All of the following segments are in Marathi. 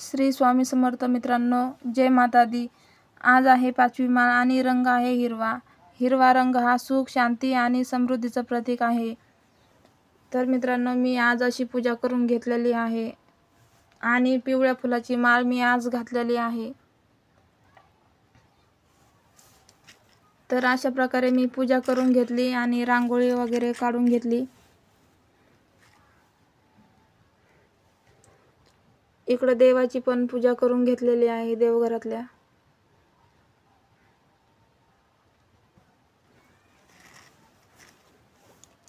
श्री स्वामी समर्थ मित्रांनो, जय माता दी। आज आहे 5वी माळ आणि रंग आहे हिरवा। हिरवा रंग हा सुख, शांती आणि समृद्धीचं प्रतीक आहे। तर मित्रांनो, मी आज अशी पूजा करून घेतलेली आहे आणि पिवळ्या फुलाची माळ मी आज घातलेली आहे। तर अशा प्रकारे मी पूजा करून घेतली आणि रांगोळी वगैरे काढून घेतली। इकडे देवाची पण पूजा करून घेतलेली आहे देवघरातल्या।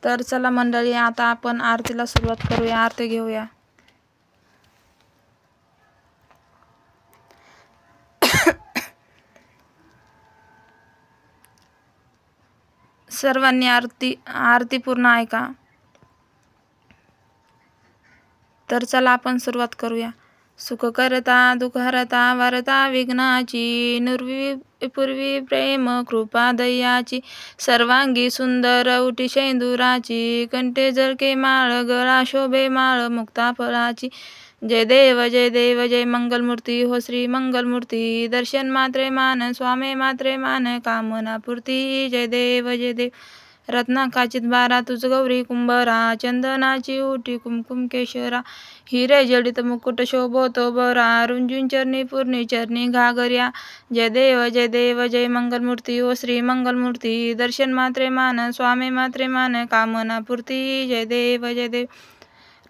तर चला मंडळी, आता आपण आरतीला सुरुवात करूया, आरती घेऊया। सर्वांनी आरती पूर्ण ऐका। तर चला आपण सुरुवात करूया। सुख करता दुःख हरता वारता विघ्नाची, पूर्वी प्रेम कृपा दयाची, सर्वांगी सुंदर उटी शेंदुराची, कंठे झळके माळ गळा शोभे माळ मुक्ता फळाची। जय देव जय देव जय मंगलमूर्ती हो श्री मंगलमूर्ती, दर्शन मात्रे मान स्वामी मात्रे मान कामना पूर्ती। जय देव जय देव। रत्नाकाचित बारा तुझ गौरी कुंभरा, चंदनाची ओटी कुमकुम केशरा, हिरे जडित मुकुट शोभतो बरा, रुंजून चरणी पूर्णी चरणी घागर्या। जय देव जय देव जय मंगलमूर्ती ओ श्री मंगलमूर्ती, दर्शन मात्रे मान स्वामी मात्रे मान कामना पूर्ती। जय देव जय देव।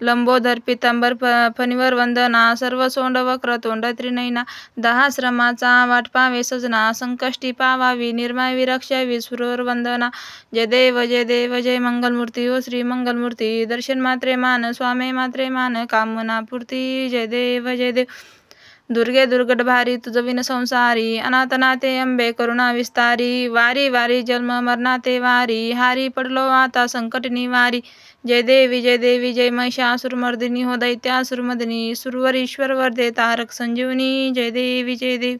लंबोदर पितांबर फणीवर वंदना, सर्व सोंड वक्र तोंड त्रिनयना, 10 श्रमाचा वाट पावे सजना, संकष्टी पावावी निर्मावी रक्षावी सुरवर वंदना। जय देव जय देव जय मंगलमूर्ती ओ श्री मंगलमूर्ती, दर्शन मात्रे मान स्वामी मात्रे मान कामना पूर्ती। जय देव जय देव। दुर्गे दुर्गट भारी तुझ विन संसारी, अनाथनाथे अंबे करुणा विस्तारी, वारी वारी जन्म मरणाते वारी, हारी पडलो आता संकट निवारी। जय देवी जय महिषासुरमर्दिनी हो दैत्यासुरमर्दिनी, सुरवरीश्वर वरदे तारक संजीवनी। जय देवी जय देव।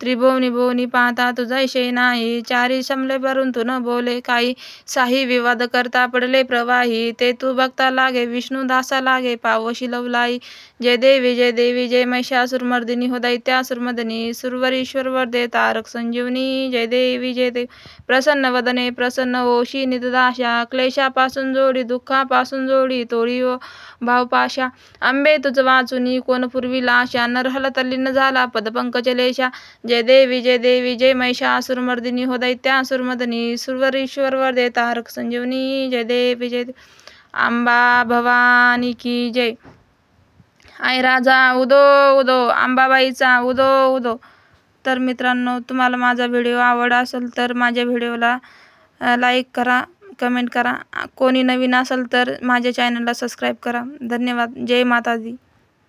त्रिभुवनी भुवनी पाहता तुझा ऐशे नाही, चारी समले परंतु न बोले काही, साही विवाद करता पडले प्रवाही, ते तू भक्ता लागे विष्णू दासा लागे पावशी लवलाई। जय देवी जय महिषासुरमर्दिनी हो दैत्यासुरमर्दिनी, सुरवरीश्वर वरदे तारक संजीवनी। जय देवी जय देव। प्रसन्न वदने प्रसन्न होशी नितदाशा, क्लेशापासून जोडी दुःखापासून जोडी तोडी ओ भावपाशा, अंबे तुझ वाचुनी कोण पूर्वीला आशा, नरहल तल्लीन झाला पदपंकज लेशा। जय देवी जय महिषासुरमर्दिनी हो दैत्यासुरमर्दिनी, सुरवरीश्वर वरदे तारक संजीवनी। जय देवी जय देव। आंबा भवानी की जय। आई राजा उदो उदो, अंबाबाईचा उदो उदो। तर मित्रांनो, तुम्हाला माझा व्हिडिओ आवड असेल तर माझ्या व्हिडिओला लाईक करा, कमेंट करा। कोणी नवीन असेल तर माझ्या चॅनलला सबस्क्राईब करा। धन्यवाद। जय माता दी।